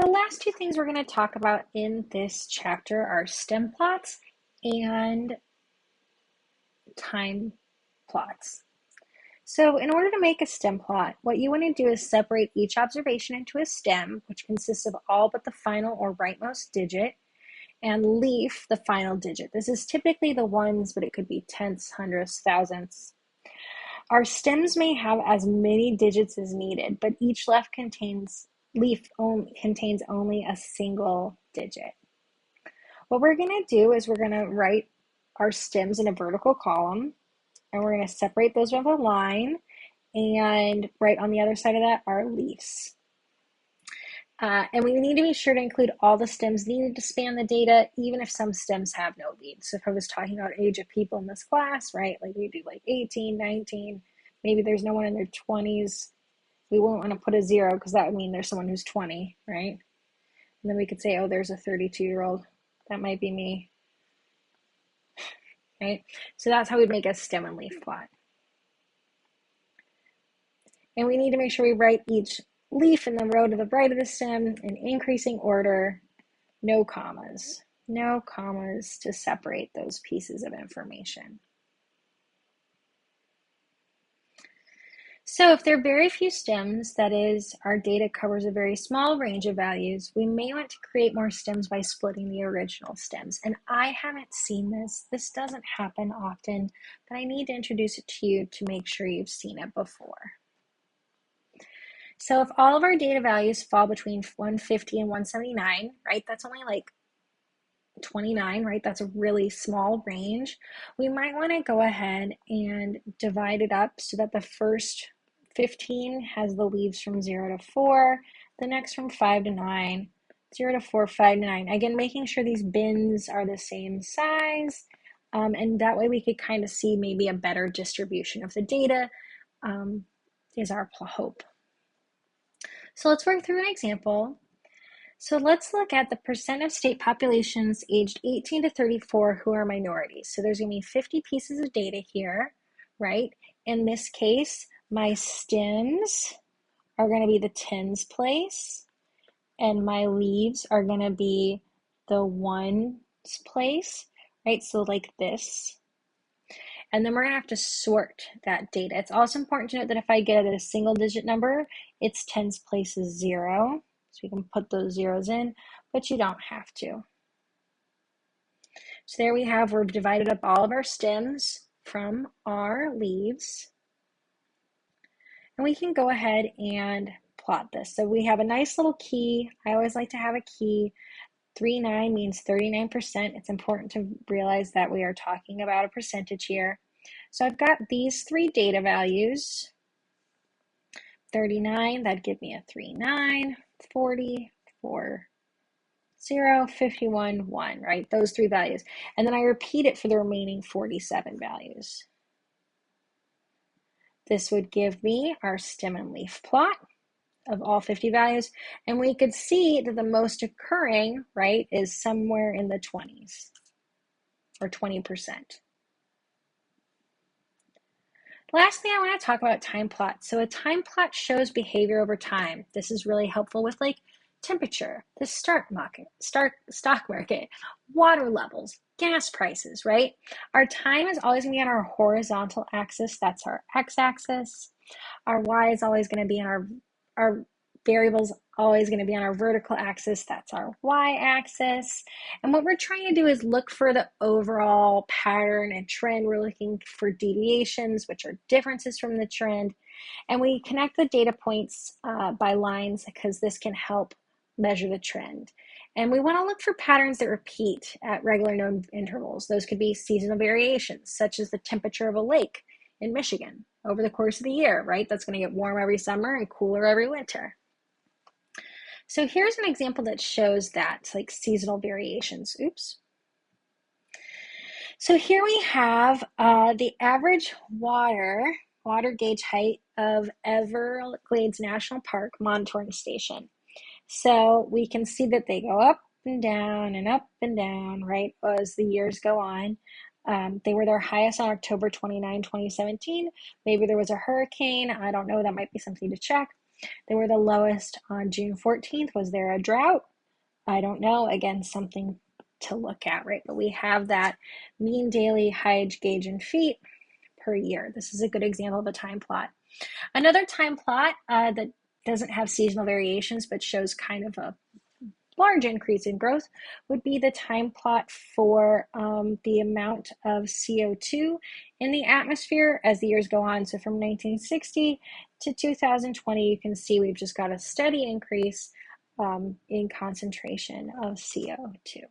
The last two things we're going to talk about in this chapter are stem plots and time plots. So in order to make a stem plot, what you want to do is separate each observation into a stem, which consists of all but the final or rightmost digit, and leaf, the final digit. This is typically the ones, but it could be tenths, hundredths, thousandths. Our stems may have as many digits as needed, but each leaf contains only a single digit. What we're going to do is we're going to write our stems in a vertical column, and we're going to separate those with a line, and right on the other side of that are leaves. And we need to be sure to include all the stems needed to span the data, even if some stems have no leaves. So if I was talking about age of people in this class, right, like we do like 18, 19, maybe there's no one in their 20s, we won't want to put a 0 because that would mean there's someone who's 20, right? And then we could say, oh, there's a 32-year-old. That might be me, right? So that's how we'd make a stem and leaf plot. And we need to make sure we write each leaf in the row to the right of the stem in increasing order, no commas to separate those pieces of information. So if there are very few stems, that is, our data covers a very small range of values, we may want to create more stems by splitting the original stems. And I haven't seen this. This doesn't happen often, but I need to introduce it to you to make sure you've seen it before. So if all of our data values fall between 150 and 179, right, that's only like 29, right? That's a really small range. We might want to go ahead and divide it up so that the first 15 has the leaves from 0 to 4, the next from 5 to 9, 0 to 4, 5 to 9. Again, making sure these bins are the same size, and that way we could kind of see maybe a better distribution of the data is our hope. So let's work through an example. So let's look at the percent of state populations aged 18 to 34 who are minorities. So there's going to be 50 pieces of data here, right? In this case, my stems are going to be the tens place, and my leaves are going to be the ones place, right? So like this. And then we're going to have to sort that data. It's also important to note that if I get it at a single digit number, its tens place is 0. So we can put those zeros in, but you don't have to. So there we have, we've divided up all of our stems from our leaves. And we can go ahead and plot this. So we have a nice little key. I always like to have a key. 39 means 39%. It's important to realize that we are talking about a percentage here. So I've got these three data values. 39, that'd give me a 39, 40, 4, 0, 51, 1, right? Those three values. And then I repeat it for the remaining 47 values. This would give me our stem and leaf plot of all 50 values. And we could see that the most occurring, right, is somewhere in the 20s or 20%. Lastly, I want to talk about time plots. So a time plot shows behavior over time. This is really helpful with like temperature, the stock market, water levels, gas prices, right? Our time is always going to be on our horizontal axis. That's our x-axis. Our y is always going to be on our variables always going to be on our vertical axis. That's our y-axis. And what we're trying to do is look for the overall pattern and trend. We're looking for deviations, which are differences from the trend. And we connect the data points by lines because this can help measure the trend. And we want to look for patterns that repeat at regular known intervals. Those could be seasonal variations, such as the temperature of a lake in Michigan over the course of the year, right? That's going to get warm every summer and cooler every winter. So here's an example that shows that, like seasonal variations. Oops. So here we have the average water gauge height of Everglades National Park monitoring station. So we can see that they go up and down, right, as the years go on. They were their highest on October 29, 2017. Maybe there was a hurricane. I don't know. That might be something to check. They were the lowest on June 14th. Was there a drought? I don't know. Again, something to look at, right? But we have that mean daily height gauge in feet per year. This is a good example of a time plot. Another time plot that doesn't have seasonal variations but shows kind of a large increase in growth would be the time plot for the amount of CO2 in the atmosphere as the years go on. So from 1960 to 2020, you can see we've just got a steady increase in concentration of CO2.